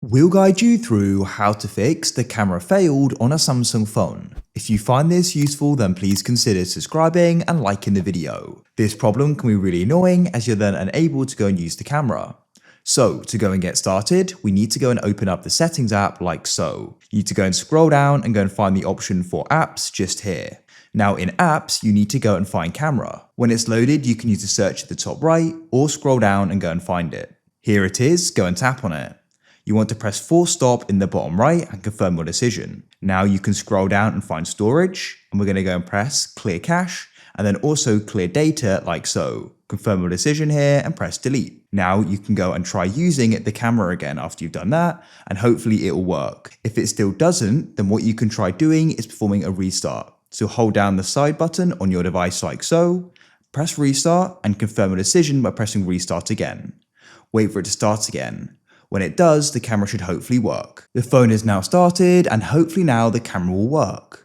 We'll guide you through how to fix the camera failed on a Samsung phone. If you find this useful, then please consider subscribing and liking the video. This problem can be really annoying as you're then unable to go and use the camera. So to go and get started, we need to go and open up the settings app like so. You need to go and scroll down and go and find the option for apps just here. Now in apps, you need to go and find camera. When it's loaded, you can use the search at the top right or scroll down and go and find it. Here it is, go and tap on it. You want to press force stop in the bottom right and confirm your decision. Now you can scroll down and find storage, and we're going to go and press clear cache and then also clear data like so. Confirm your decision here and press delete. Now you can go and try using the camera again after you've done that, and hopefully it will work. If it still doesn't, then what you can try doing is performing a restart. So hold down the side button on your device like so, press restart and confirm your decision by pressing restart again. Wait for it to start again. When it does, the camera should hopefully work. The phone is now started and hopefully now the camera will work.